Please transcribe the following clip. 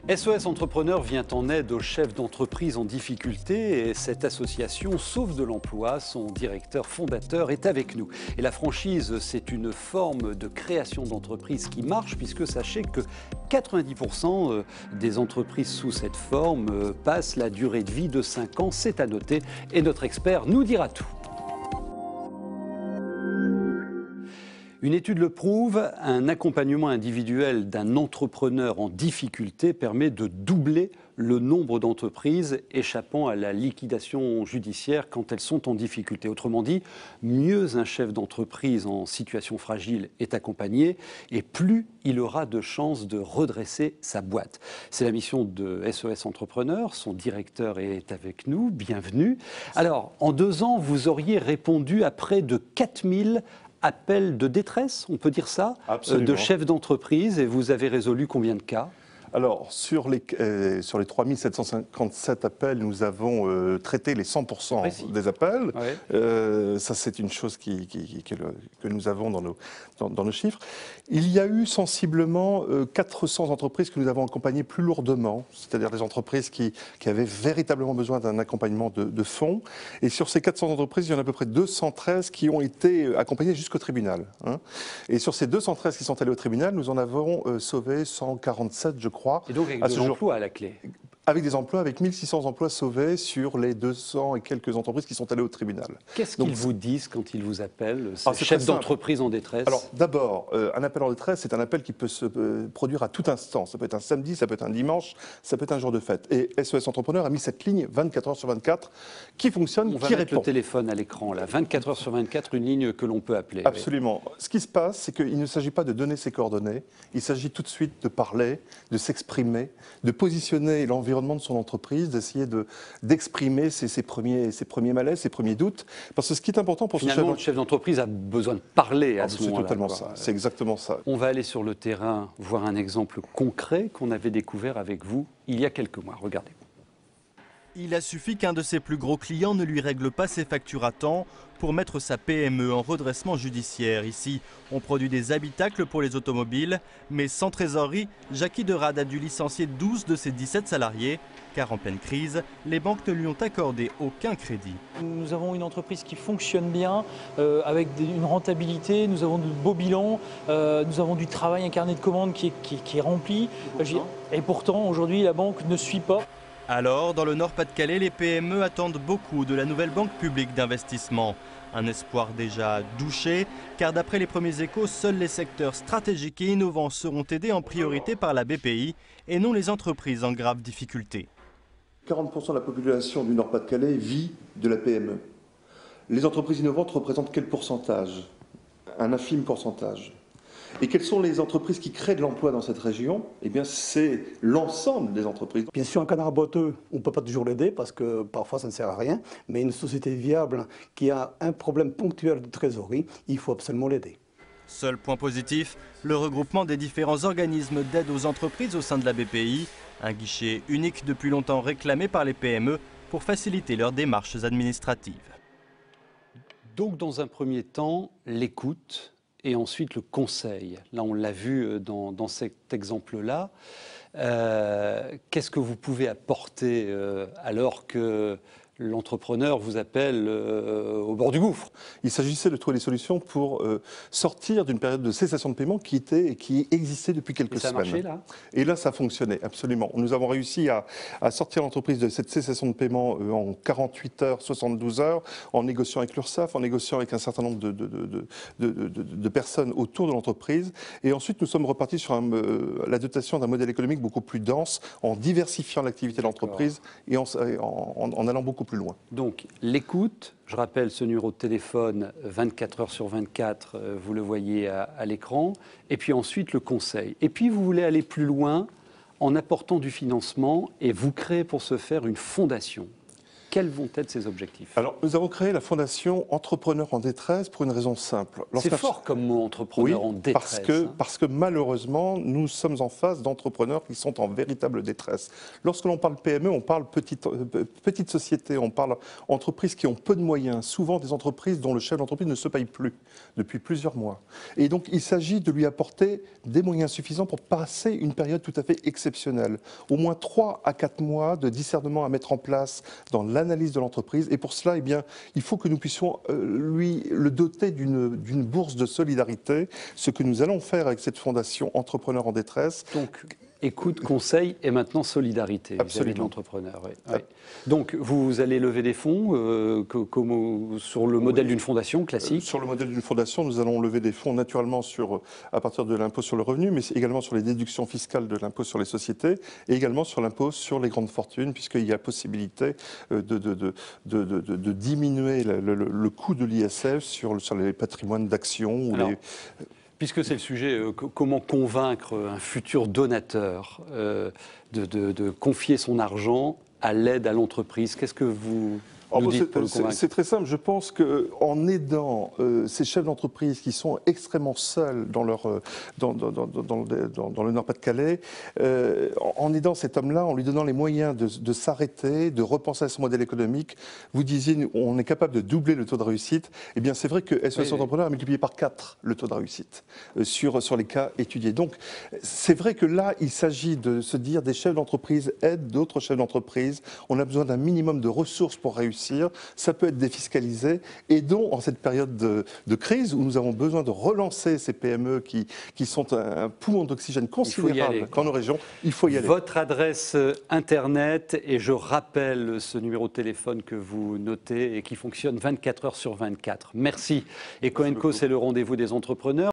SOS Entrepreneur vient en aide aux chefs d'entreprise en difficulté et cette association sauve de l'emploi. Son directeur fondateur est avec nous. Et la franchise, c'est une forme de création d'entreprise qui marche puisque sachez que 90% des entreprises sous cette forme passent la durée de vie de 5 ans. C'est à noter et notre expert nous dira tout. Une étude le prouve, un accompagnement individuel d'un entrepreneur en difficulté permet de doubler le nombre d'entreprises échappant à la liquidation judiciaire quand elles sont en difficulté. Autrement dit, mieux un chef d'entreprise en situation fragile est accompagné et plus il aura de chances de redresser sa boîte. C'est la mission de SOS Entrepreneur, son directeur est avec nous, bienvenue. Alors, en 2 ans, vous auriez répondu à près de 4000 appels de détresse, on peut dire ça, de chefs d'entreprise, et vous avez résolu combien de cas ? Alors, sur les 3757 appels, nous avons traité les 100% des appels. Ouais. Ça, c'est une chose que nous avons dans nos chiffres. Il y a eu sensiblement 400 entreprises que nous avons accompagnées plus lourdement, c'est-à-dire des entreprises qui avaient véritablement besoin d'un accompagnement de fonds. Et sur ces 400 entreprises, il y en a à peu près 213 qui ont été accompagnées jusqu'au tribunal. Et sur ces 213 qui sont allés au tribunal, nous en avons sauvé 147, je crois. Et donc avec des emplois à la clé. Avec des emplois, avec 1600 emplois sauvés sur les 200 et quelques entreprises qui sont allées au tribunal. Qu'est-ce qu'ils vous disent quand ils vous appellent, ces chefs d'entreprise en détresse ? Alors d'abord, un appel en détresse, c'est un appel qui peut se produire à tout instant. Ça peut être un samedi, ça peut être un dimanche, ça peut être un jour de fête. Et SOS Entrepreneur a mis cette ligne 24 heures sur 24 qui fonctionne, qui répond. On va mettre le téléphone à l'écran, là, 24 heures sur 24, une ligne que l'on peut appeler. Absolument. Oui. Ce qui se passe, c'est qu'il ne s'agit pas de donner ses coordonnées, il s'agit tout de suite de parler, de s'exprimer, de positionner l'environnement de son entreprise, d'essayer d'exprimer ses premiers malaises, ses premiers doutes. Parce que ce qui est important pour finalement, le chef d'entreprise a besoin de parler à ce moment-là. C'est totalement ça, c'est exactement ça. On va aller sur le terrain voir un exemple concret qu'on avait découvert avec vous il y a quelques mois. Regardez. Il a suffi qu'un de ses plus gros clients ne lui règle pas ses factures à temps pour mettre sa PME en redressement judiciaire. Ici, on produit des habitacles pour les automobiles, mais sans trésorerie, Jackie Derade a dû licencier 12 de ses 17 salariés, car en pleine crise, les banques ne lui ont accordé aucun crédit. Nous avons une entreprise qui fonctionne bien, avec une rentabilité, nous avons de beaux bilans, nous avons du travail, un carnet de commandes qui est rempli. Et pourtant, aujourd'hui, la banque ne suit pas. Alors, dans le Nord-Pas-de-Calais, les PME attendent beaucoup de la nouvelle banque publique d'investissement. Un espoir déjà douché, car d'après les premiers échos, seuls les secteurs stratégiques et innovants seront aidés en priorité par la BPI et non les entreprises en grave difficulté. 40% de la population du Nord-Pas-de-Calais vit de la PME. Les entreprises innovantes représentent quel pourcentage ? Un infime pourcentage. Et quelles sont les entreprises qui créent de l'emploi dans cette région ? Eh bien, c'est l'ensemble des entreprises. Bien sûr, un canard boiteux, on ne peut pas toujours l'aider parce que parfois ça ne sert à rien. Mais une société viable qui a un problème ponctuel de trésorerie, il faut absolument l'aider. Seul point positif, le regroupement des différents organismes d'aide aux entreprises au sein de la BPI, un guichet unique depuis longtemps réclamé par les PME pour faciliter leurs démarches administratives. Donc, dans un premier temps, l'écoute et ensuite le conseil. Là, on l'a vu dans cet exemple-là. Qu'est-ce que vous pouvez apporter alors que l'entrepreneur vous appelle au bord du gouffre? Il s'agissait de trouver des solutions pour sortir d'une période de cessation de paiement qui existait depuis quelques semaines. Ça a marché, là? Et là, ça fonctionnait, absolument. Nous avons réussi à sortir l'entreprise de cette cessation de paiement en 48 heures, 72 heures, en négociant avec l'URSSAF, en négociant avec un certain nombre de personnes autour de l'entreprise. Et ensuite, nous sommes repartis sur la dotation d'un modèle économique beaucoup plus dense, en diversifiant l'activité de l'entreprise et en allant beaucoup plus loin. Donc, l'écoute, je rappelle ce numéro de téléphone 24 heures sur 24, vous le voyez à l'écran, et puis ensuite le conseil. Et puis, vous voulez aller plus loin en apportant du financement et vous créez pour ce faire une fondation. Quels vont être ces objectifs? Alors, nous avons créé la fondation Entrepreneurs en détresse pour une raison simple. C'est fort comme mot, entrepreneur en détresse. Parce que malheureusement, nous sommes en face d'entrepreneurs qui sont en véritable détresse. Lorsque l'on parle PME, on parle petite société, on parle entreprises qui ont peu de moyens, souvent des entreprises dont le chef d'entreprise ne se paye plus depuis plusieurs mois. Et donc, il s'agit de lui apporter des moyens suffisants pour passer une période tout à fait exceptionnelle. Au moins 3 à 4 mois de discernement à mettre en place dans l'analyse de l'entreprise. Et pour cela, eh bien, il faut que nous puissions le doter d'une bourse de solidarité, ce que nous allons faire avec cette fondation Entrepreneurs en détresse. Donc, écoute, conseil et maintenant solidarité vis-à-vis de l'entrepreneur. Oui. Oui. Donc, vous allez lever des fonds sur le modèle d'une fondation classique? Sur le modèle d'une fondation, nous allons lever des fonds naturellement à partir de l'impôt sur le revenu, mais également sur les déductions fiscales de l'impôt sur les sociétés et également sur l'impôt sur les grandes fortunes, puisqu'il y a possibilité de diminuer le coût de l'ISF sur les patrimoines d'actions. Puisque c'est le sujet, comment convaincre un futur donateur de confier son argent à l'aide à l'entreprise? Qu'est-ce que vous nous dites pour le convaincre? C'est très simple. Je pense qu'en aidant ces chefs d'entreprise qui sont extrêmement seuls dans le Nord-Pas-de-Calais, en aidant cet homme-là, en lui donnant les moyens de s'arrêter, de repenser à son modèle économique, vous disiez, on est capable de doubler le taux de réussite. Eh bien, c'est vrai que SOS Entrepreneur a multiplié par 4 le taux de réussite sur les cas étudiés. Donc, c'est vrai que là, il s'agit de se dire des chefs d'entreprise aident d'autres chefs d'entreprise. On a besoin d'un minimum de ressources pour réussir. Ça peut être défiscalisé. Et donc, en cette période de crise où nous avons besoin de relancer ces PME qui sont un poumon d'oxygène considérable dans nos régions, il faut y aller. Votre adresse Internet, et je rappelle ce numéro de téléphone que vous notez et qui fonctionne 24 heures sur 24. Merci. Eco & Co, c'est le rendez-vous des entrepreneurs.